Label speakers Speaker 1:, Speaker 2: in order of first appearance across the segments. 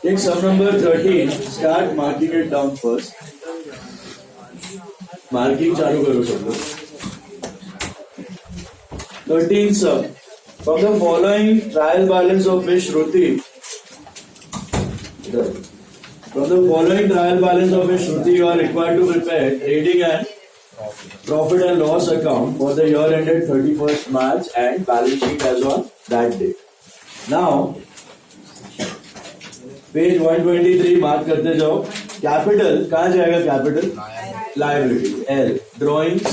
Speaker 1: Take sum number 13. Start marking it down first. Marking चालू करो सब लोग. 13 sum. From the following trial balance of which Shruti. From the following trial balance of which Shruti, you are required to prepare trading and profit and loss account for the year ended 31st March and balance sheet as on that date. Now, page 123 mark करते जाओ. Capital कहाँ जाएगा? Capital liability L. Drawings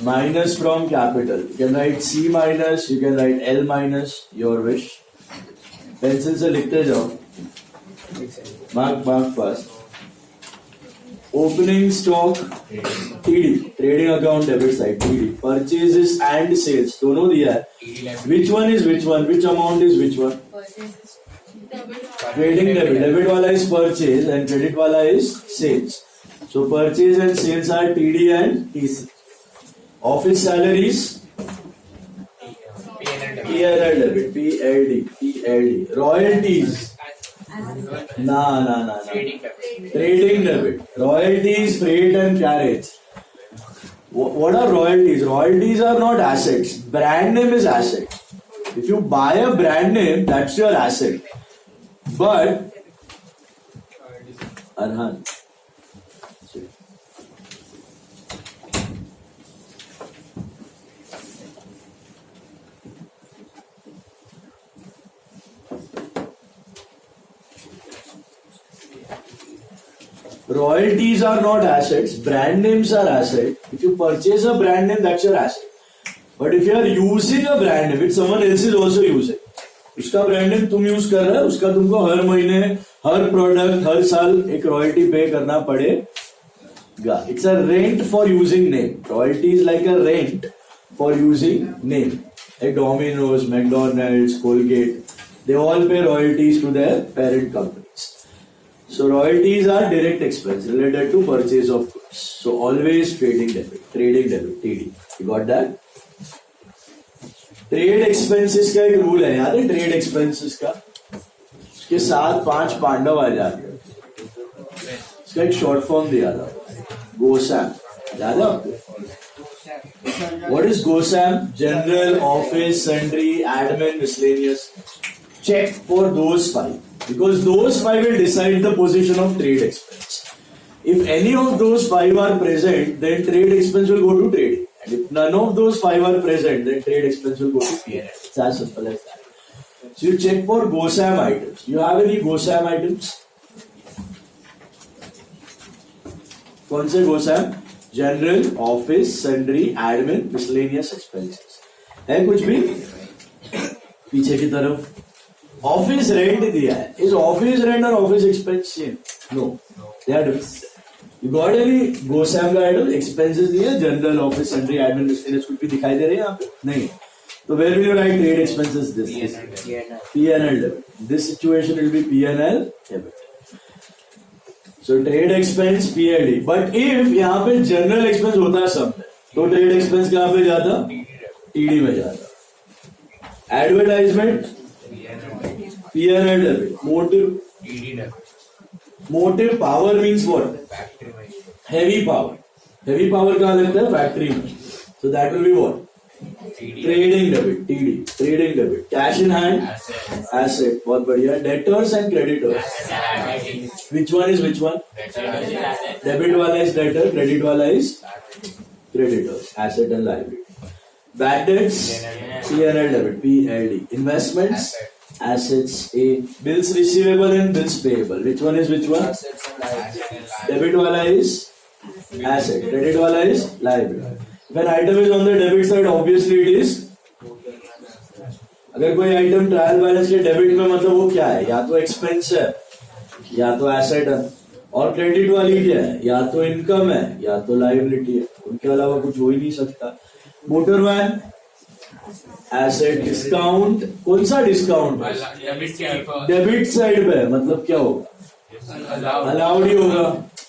Speaker 1: minus from capital. You can write C minus, you can write L minus, your wish. Pencil से लिखते जाओ. Mark first. Opening stock TD, trading account debit side TD. Purchases and sales दोनों दिया है. Which one is which one? Which amount is which one? Trading debit. Debit वाला is purchase and credit वाला is sales. So purchase and sales are TD and TC. Office salaries P&L debit. PLD. Royalties. No. Trading debit. Royalties, freight and carriage. What are royalties? Royalties are not assets. Brand name is asset. If you buy a brand name, that's your asset. But Arhan, royalties are not assets. Brand names are asset. If you purchase a brand name, that's your asset. But if you are using a brand name, which someone else is also using, उसका brand name तुम use कर रहे हो, उसका तुमको हर महीने, हर product, हर साल एक रॉयल्टी पे करना पड़ेगा. It's a rent for using name. Royalty is like a rent for using name. Like Domino's, McDonald's, Colgate, they all pay royalties to their parent companies. So royalties are direct expense related to purchase of goods. So always trading debit, TD. You got that? Trade expenses का एक rule है, याद है? Trade expenses का उसके साथ 5 पांडव आ जाते हैं. इसका एक शॉर्ट फॉर्म दिया था, गोसैम. याद है आपको? What is GOSAM? General, office, sundry, admin, miscellaneous. Check for those 5 because those 5 will decide the position of trade expense. If any of those 5 are present, then trade expense will go to trading. If none of those 5 are present, then trade expense will go to P&L. It's as simple as that. So you check for GOSAM items. You have any GOSAM items? कौन से GOSAM? General, office, sundry, admin, miscellaneous expenses. है कुछ भी? पीछे की तरफ office rent दिया है. इज ऑफिस रेंट और office expense same? No, they are different. You got any GOSAM का आइटम? एक्सपेंसेस दिए, general, office, sundry, admin, miscellaneous कुछ भी दिखाई दे रहे हैं यहाँ पे? नहीं. तो where will you write trade expenses? This P&L debit. This situation will be P&L debit. So trade expense PLD. But if यहाँ पे जनरल एक्सपेंस होता है सब में, तो ट्रेड एक्सपेंस कहाँ पे जाता? TD में जाता. Advertisement P&L debit. Motive TD debit. Motive power means what? Heavy power. Heavy power कहाँ लगता है? फैक्ट्री में. So that will be what? Trading debit. TD. Trading debit. Cash in hand. Asset. बहुत बढ़िया. Debtors and creditors. Which one is which one? Debit वाला is debtor. Credit वाला is creditors. Asset and liability. Bad debts. P&L debit. PLD. Investments. Assets. A. Bills receivable and bills payable. Which one is which one? Debit wala is asset. Credit wala is liability. If an item is on the debit side, obviously it is. अगर कोई item trial balance के debit में, मतलब वो क्या है? या तो एक्सपेंस है, या तो एसेट है. और क्रेडिट वाली क्या है? या तो इनकम है, या तो लाइबिलिटी है. उनके अलावा कुछ हो ही नहीं सकता. Motor van asset. डिस्काउंट. कौन सा डिस्काउंट? डेबिट साइड पे. मतलब क्या होगा? अलाउड ही होगा.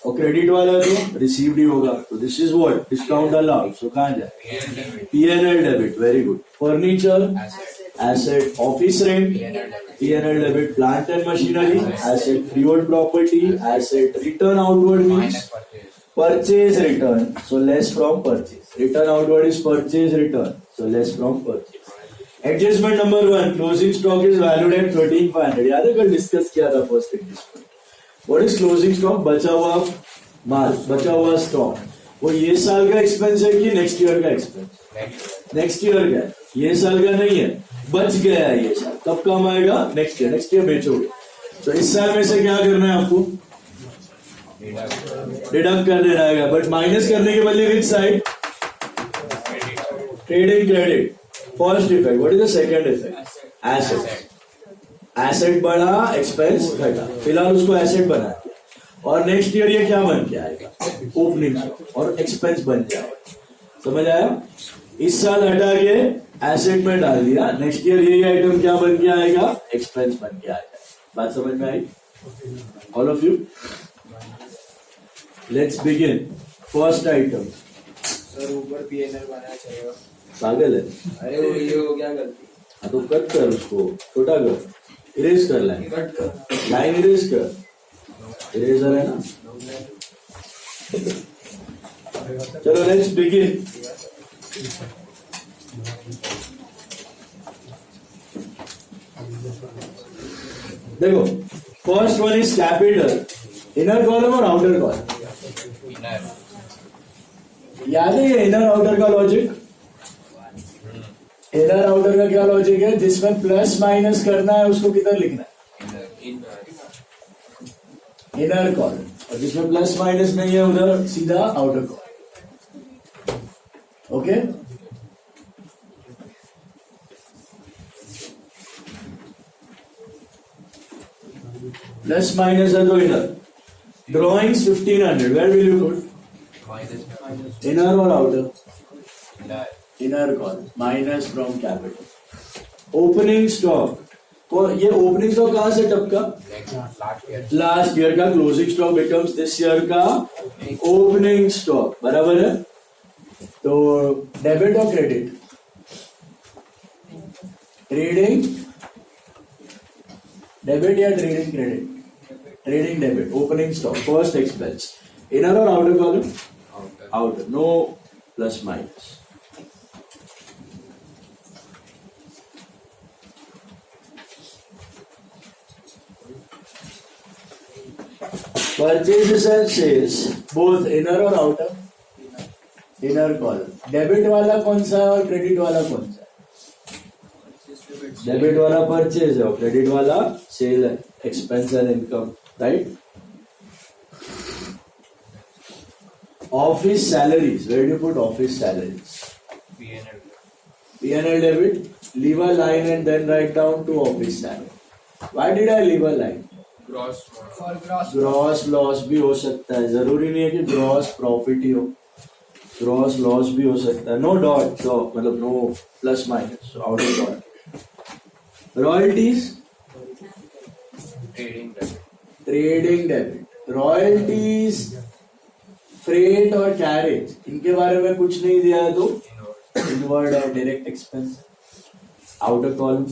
Speaker 1: और क्रेडिट वाला तो रिसीव्ड ही होगा, तो this is what discount allowed, so कहाँ जाए P N L debit, very good. Furniture asset, office rent P N L debit, plant and machinery asset, freehold property asset, return outward means purchase return, so less from purchase. Return outward is purchase return, so less from purchase. Adjustment number 1, closing stock is valued at 13,500. याद है कल discuss किया था first adjustment. What is closing stock? बचा हुआ माल, बचा हुआ stock. वो ये साल का एक्सपेंस है कि नेक्स्ट ईयर का एक्सपेंस? नेक्स्ट ईयर का है, ये साल का नहीं है, बच गया है ये साल. कब काम आएगा? Next year. नेक्स्ट ईयर बेचोगे, तो इस साल में से क्या करना है आपको? डिडक्ट कर देना है. बट माइनस करने के बदले which side? Trading credit. First effect. What is the second effect? Asset. Asset बढ़ा, एक्सपेंस घटा, फिलहाल उसको एसेट बना दिया, और नेक्स्ट ईयर ये क्या बन के आएगा? ओपनिंग और एक्सपेंस बन जाएगा. समझ आया? इस साल हटा के एसेट में डाल दिया, नेक्स्ट ईयर यही आइटम क्या बन के आएगा? एक्सपेंस बन के आएगा. बात समझ में आई? All of you. Let's begin. First item.
Speaker 2: Sir ऊपर पीएनएल बनाना चाहिए.
Speaker 1: पागल है?
Speaker 2: अरे वो ये हो क्या गलती?
Speaker 1: हाँ तो कट कर उसको, छोटा कर, इरेज कर लाइन,
Speaker 2: कट कर.
Speaker 1: लाइन इरेज कर, इरेजर है ना. चलो लेट्स बिगिन. देखो, first one is capital. Inner column और आउटर कॉलम याद है? ये इनर आउटर का लॉजिक. इनर आउटर का क्या लॉजिक है? जिसमें प्लस माइनस करना है उसको किधर लिखना है? Inner column. और जिसमें प्लस माइनस नहीं है उधर सीधा outer column. Okay. Plus minus है तो inner. Drawings 1500. Where will you put? Inner or outer? Inner column. Minus from capital. Opening stock. ये opening stock कहाँ से टपका? Last year का closing stock becomes this year का opening stock. बराबर है? तो debit or credit? Trading debit या trading credit? Trading debit. Opening stock. First expense. Inner or outer column? Outer. No plus minus. Purchases and sales. Both inner or outer? Inner column. Debit वाला कौन सा है और credit वाला कौन सा है? Debit वाला purchase है और credit वाला sale है. Expense and income. Right? Office salaries. Where do you put office salaries? P&L debit. Leave a line and then write down to office salary. Why did I leave a line? Gross loss भी हो सकता है, जरूरी नहीं है कि gross profit ही हो. Gross loss भी हो सकता है. No dot, so मतलब no plus minus, so out of dot. Royalties. Trading debit. Royalties, freight और carriage, इनके बारे में कुछ नहीं दिया है तो inward है, direct expense. Outer column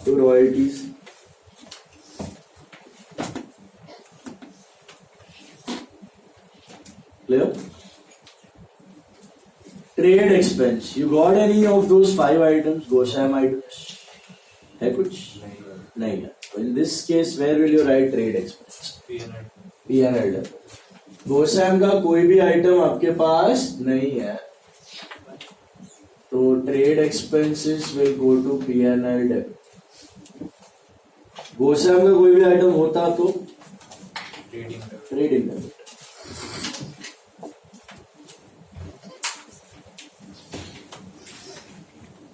Speaker 1: to royalties. Clear? Trade expense. You got any of those 5 items? GoSam items? है कुछ? नहीं है. In this case, where will you write trade expense? P&L debit. GoSam का कोई भी आइटम आपके पास नहीं है, तो trade expenses will go to P&L debit. GoSam का कोई भी आइटम होता तो trading debit.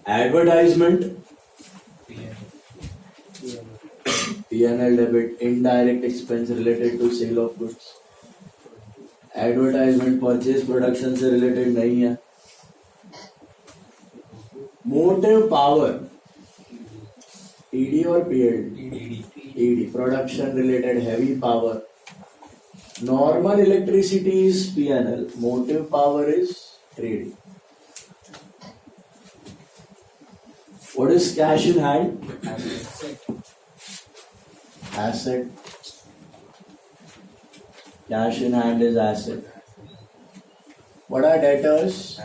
Speaker 1: Advertisement. P&L debit. Indirect expense related to sale of goods. Advertisement purchase production से related नहीं है. Motive power. TD और PLD? TD. Production related heavy power. Normal electricity is P&L. Motive power is trading. What is cash in hand? Asset. Cash in hand is asset. What are debtors?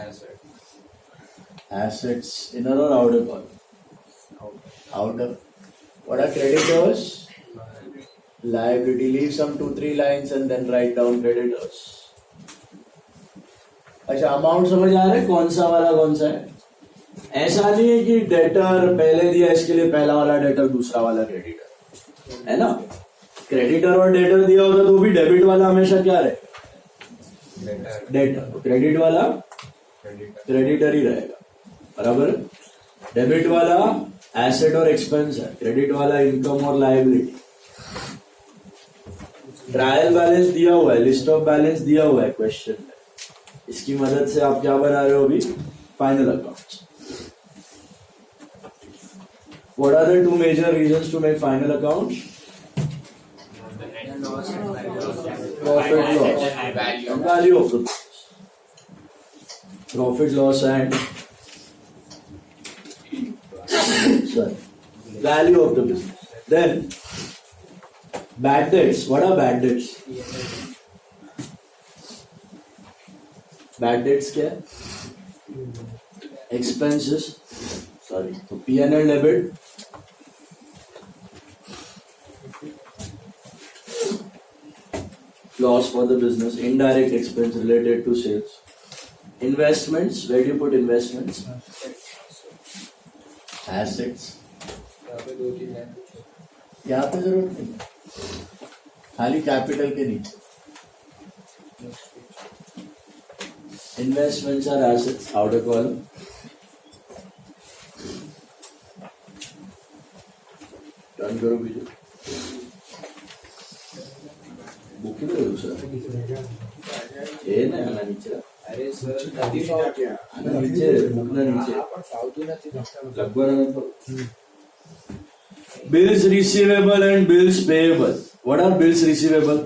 Speaker 1: Assets. Inner or outer column? Outer. What are creditors? Liability. Leave some 2-3 lines and then write down creditors. अच्छा amount समझ आ रहा है कौन सा वाला कौन सा है? ऐसा नहीं है कि डेटर पहले दिया इसके लिए पहला वाला डेटर दूसरा वाला क्रेडिटर है ना. क्रेडिटर और डेटर दिया होता तो भी डेबिट वाला हमेशा क्या रहे? डेटर. क्रेडिट वाला क्रेडिटर ही रहेगा. बराबर. डेबिट वाला एसेट और एक्सपेंस है. क्रेडिट वाला इनकम और लायबिलिटी. ट्रायल बैलेंस दिया हुआ है, लिस्ट ऑफ बैलेंस दिया हुआ है क्वेश्चन में. इसकी मदद से आप क्या बना रहे हो अभी? Final accounts. What are the two major reasons to make final accounts? Profit loss and value of the business. Profit loss and value of the business. Then bad debts. What are bad debts? Bad debts क्या है? Expenses. Sorry. So P&L debit. Loss for the business. Indirect expense related to sales. Investments. Where do you put investments? Assets. यहाँ पे जरूरत नहीं, खाली capital के नीचे. Investments are assets. Outer column. Turn करो बीजू. बुक क्यों करो दूसरा? ये ना आना नीचे.
Speaker 2: अरे सर कधी फावत्या
Speaker 1: आना नीचे. बुक ना नीचे.
Speaker 2: आपण फावतू નથી
Speaker 1: लगभग ना तो. Bills receivable and bills payable. What are bills receivable?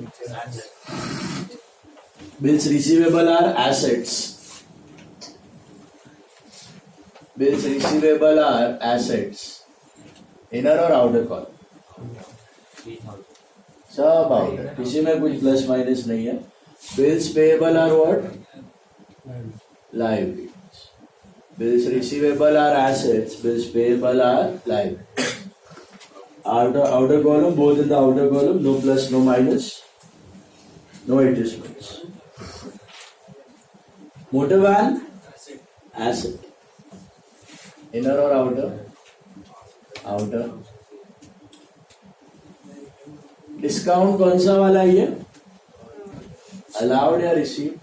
Speaker 1: Bills receivable are assets. Bills receivable are assets. Inner or outer column? सब outer. किसी में कुछ प्लस माइनस नहीं है. Bills payable are what? Liabilities. Bills receivable are assets. Bills payable are liabilities. Outer column, both in the outer column, no plus, no minus, no adjustments. Motor van, asset. Inner or outer? Outer. Discount कौन सा वाला है? Allowed या received?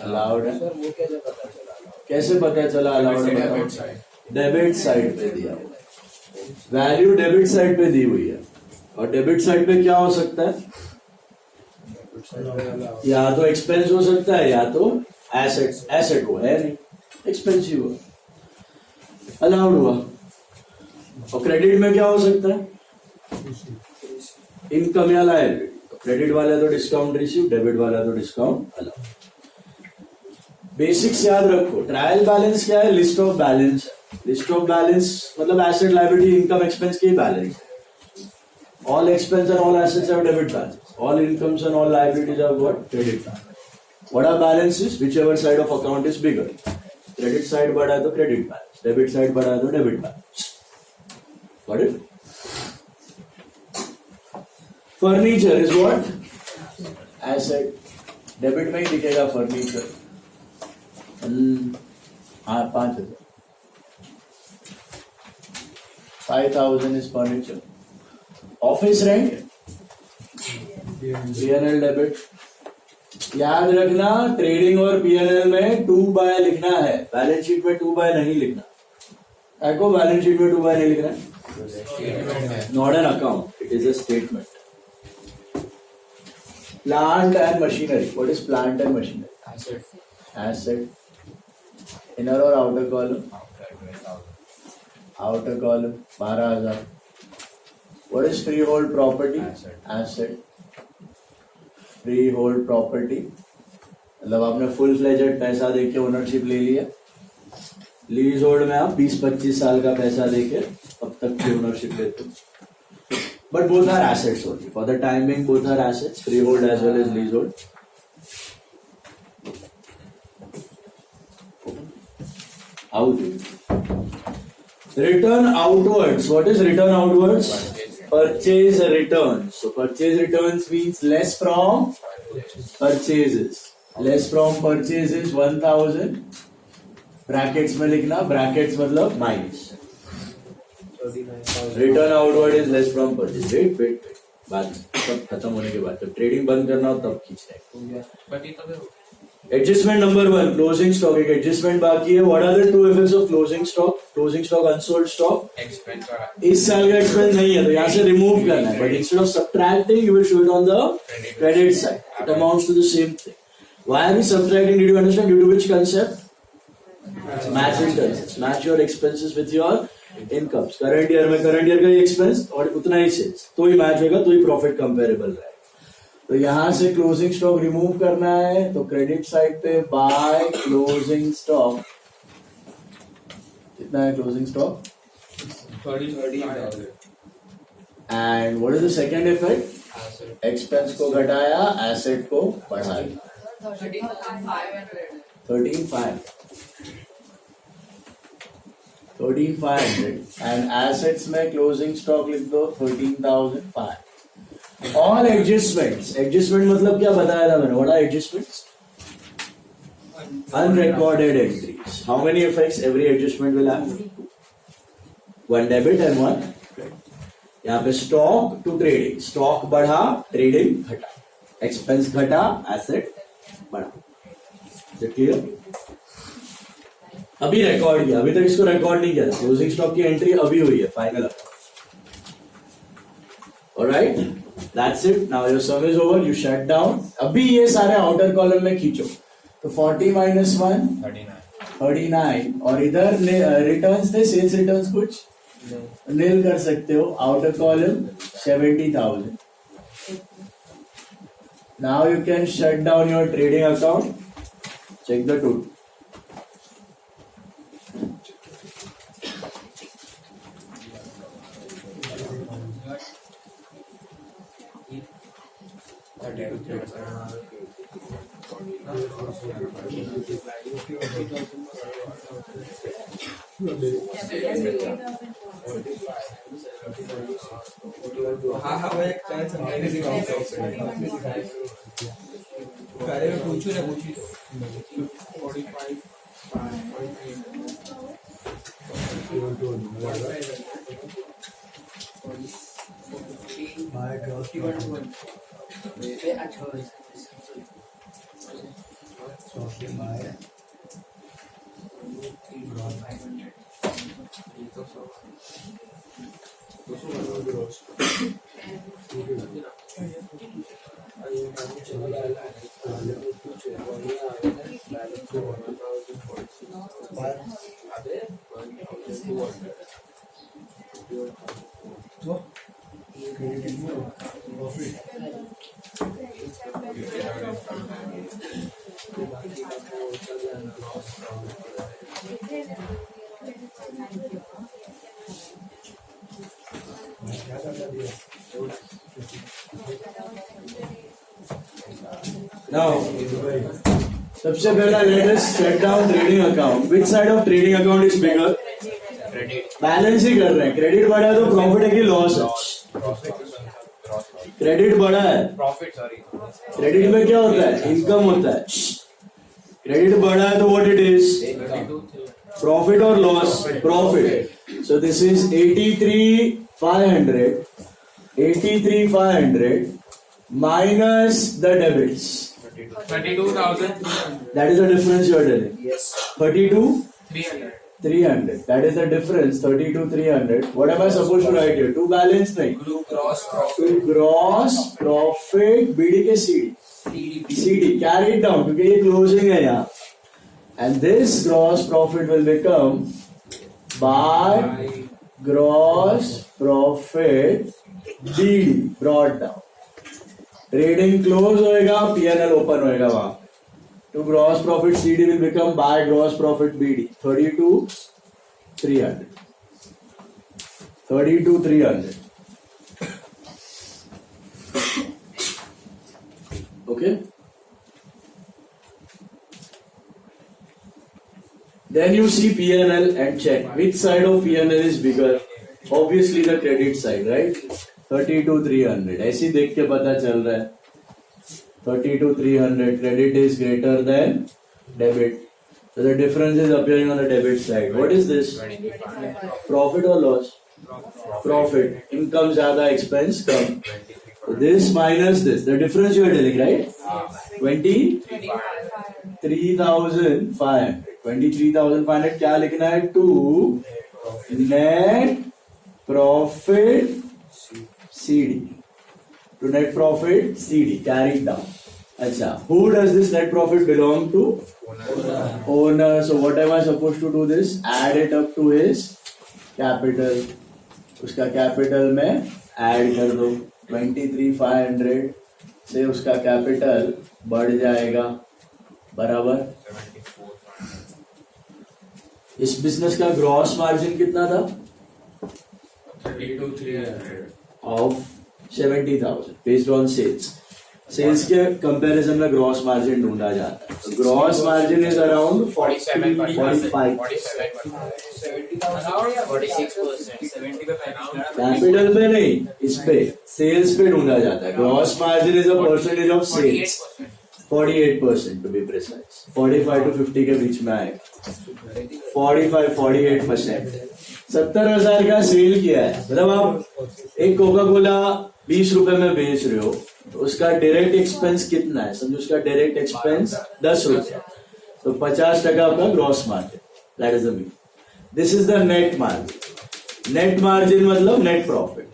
Speaker 1: Allowed है.
Speaker 2: Sir वो कैसे पता चला?
Speaker 1: कैसे पता चला allowed? डेबिट साइड पे दिया हुआ. वैल्यू डेबिट साइड पे दी हुई है. और डेबिट साइड पे क्या हो सकता है? या तो एक्सपेंस हो सकता है या तो एसेट. एसेट हुआ है नहीं, एक्सपेंसिव हुआ, अलाउड हुआ. और क्रेडिट में क्या हो सकता है? इनकम या लायबिलिटी. क्रेडिट वाला तो डिस्काउंट रिसीव, डेबिट वाला तो डिस्काउंट अलाउड. बेसिक्स याद रखो. ट्रायल बैलेंस क्या है? List of balance. List of balance मतलब एसेट, लायबिलिटी, इनकम, एक्सपेंस की balance. All expense and all assets have debit balance. All incomes and all liabilities have what? Credit balance. What are balances? Whichever side of account is bigger. Credit side बढ़ा है तो credit balance, debit side बढ़ा है तो debit balance. Got it? Furniture is what? Asset. Debit में ही दिखेगा furniture. हाँ 5,000. 5,000 is furniture. Office rent, P&L debit. याद रखना ट्रेडिंग और P&L में 2 बाय लिखना है. बैलेंस शीट में 2 बाय नहीं लिखना. आपको बैलेंस शीट में 2 बाय नहीं लिखना है. Not an account, it is a statement. Plant and machinery. What is plant and machinery? Asset. Inner और outer column? Outer column 12,000. What is freehold property? Asset. Freehold property, मतलब आपने full fledged पैसा देके ownership ले लिया। Lease hold में आप 20-25 साल का पैसा देके अब तक की ओनरशिप लेते हो। But both are assets only for the time being, both are assets, freehold as well as leasehold. Out. Return outwards. What is return outwards? Purchase returns. So purchase returns means less from purchases. Less from purchases 1000. Brackets में लिखना, brackets मतलब minus. Return outward is less from purchase. Wait. बाद सब खत्म होने के बाद जब ट्रेडिंग बंद करना हो तब खींचना। Adjustment number 1, closing stock. एक एडजस्टमेंट बाकी है। What are the two effects of closing stock? Closing stock unsold stock, इस साल का एक्सपेंस नहीं है तो यहाँ से रिमूव करना है, but instead of subtracting you will show it on the credit side, it amounts to the same thing. Why are we subtracting? Did you understand? Due to which concept? Matching concept. Match your expenses with your incomes. Current year में current year का ही expense और उतना ही sales, तो ही match होगा, तो ही profit comparable रहेगा। तो यहां से क्लोजिंग स्टॉक रिमूव करना है, तो क्रेडिट साइड पे बाय क्लोजिंग स्टॉक कितना है? Closing stock
Speaker 2: 30,000
Speaker 1: and what is the second effect? Expense को घटाया, एसेट को बढ़ाया। 13,500 एंड एसेट्स में क्लोजिंग स्टॉक लिख दो 13,500। ऑल एडजस्टमेंट्स, एडजस्टमेंट मतलब क्या बताया था मैंने? What are adjustments? Unrecorded entries. How many effects every adjustment will have? 1 debit and 1 credit. यहाँ पे स्टॉक टू ट्रेडिंग, स्टॉक बढ़ा, ट्रेडिंग घटा, एक्सपेंस घटा, एसेट बढ़ा। क्लियर? अभी रिकॉर्ड किया, अभी तक इसको रिकॉर्ड नहीं किया। क्लोजिंग स्टॉक की एंट्री अभी हुई है, final. Alright, that's it. Now your sum is over. You shut down. अभी ये सारे आउटर कॉलम में खींचो, तो 40 minus 1 39, और इधर रिटर्न्स थे, सेल्स रिटर्न्स कुछ नील कर सकते हो। Outer column 70,000. Now you can shut down your trading account. Check the total. Now, सबसे पहला let us shut down trading account. Which side of trading account is bigger? Balance ही कर रहे हैं। क्रेडिट बढ़ा है तो प्रॉफिट है कि लॉस है? क्रेडिट बढ़ा है, क्रेडिट में क्या होता है? इनकम होता है। क्रेडिट बढ़ा है तो व्हाट इट इज? प्रॉफिट और loss? Profit. So this is 83,500 minus the debits
Speaker 3: 32,000.
Speaker 1: that is the difference you are telling.
Speaker 2: Yes.
Speaker 1: 32,300 that is the difference. 32,300. What am I supposed to write here? To balance नहीं,
Speaker 2: Gross profit.
Speaker 1: gross profit BD के CD carry it down क्योंकि ये closing है यहाँ, and this gross profit will become by gross profit BD brought down. Trading close होएगा, PNL open होएगा वहां. To gross profit CD will become by gross profit BD. 32,300. 32,300. Okay. Then you see P&L and check which side of P&L is bigger. Obviously the credit side, right? 32,300. ऐसी देख के पता चल रहा है. 32,300. Credit is greater than debit. So the difference is appearing on the debit side. What is this? Profit or loss? Profit. Income ज़्यादा, expense come. So this minus this. The difference you are telling, right? 23,500. 23,500 क्या लिखना है? To net profit CD. To net profit CD. Carried down. अच्छा. Who does this net profit belong to? Owner. So what am I supposed to do this? Add it up to his capital. उसका capital में add कर दो. 23,500 से उसका capital बढ़ जाएगा. बराबर. इस बिजनेस का ग्रॉस मार्जिन कितना था?
Speaker 3: 32,300
Speaker 1: of 70,000 based on sales. Sales के कंपैरिजन में ग्रॉस मार्जिन ढूंढा जाता है. Gross margin is around 45. Capital पे नहीं, इस पे सेल्स पे ढूंढा जाता है. Gross margin is a percentage of sales. 48% to be precise. 45 to 50 के बीच में आएगा. 48%. 70,000 का सेल किया है. मतलब आप एक कोका कोला 20 रुपए में बेच रहे हो, तो उसका डायरेक्ट एक्सपेंस कितना है? समझो उसका डायरेक्ट एक्सपेंस 10 रुपए, तो 50% आपका gross margin. That is the mean. This is the net margin. Net margin मतलब नेट प्रॉफिट.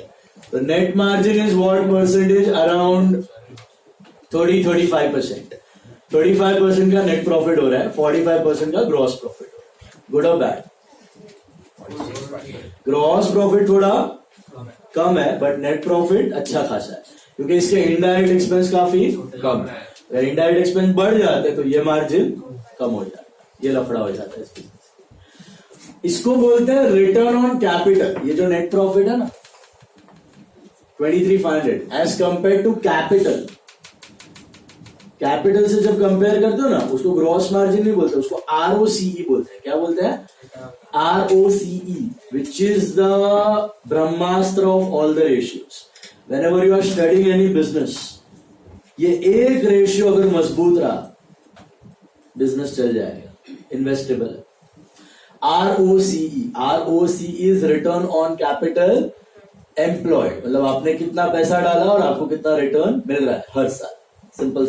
Speaker 1: तो net margin is what percentage? Around 35%. 35% का नेट प्रॉफिट हो रहा है, 45% का ग्रॉस प्रॉफिट हो रहा है. गुड और बैड? ग्रॉस प्रॉफिट थोड़ा कम है, बट नेट प्रॉफिट अच्छा खासा है, क्योंकि इसके इनडायरेक्ट एक्सपेंस काफी कम है. अगर इनडायरेक्ट एक्सपेंस बढ़ जाते तो ये मार्जिन कम हो जाता है, ये लफड़ा हो जाता है. इसको बोलते हैं रिटर्न ऑन कैपिटल. ये जो नेट प्रॉफिट है ना 23,500 as compare to capital. Capital से जब कंपेयर करते हो ना, उसको ग्रॉस मार्जिन नहीं बोलते, उसको ROCE बोलते हैं. क्या बोलते हैं? ROCE, which is the Brahmastra of all the ratios. Whenever you are studying any business, ये एक रेशियो अगर मजबूत रहा, बिजनेस चल जाएगा. इन्वेस्टेबल है. ROCE is return on capital employed. मतलब आपने कितना पैसा डाला और आपको कितना रिटर्न मिल रहा है हर साल. सिंपल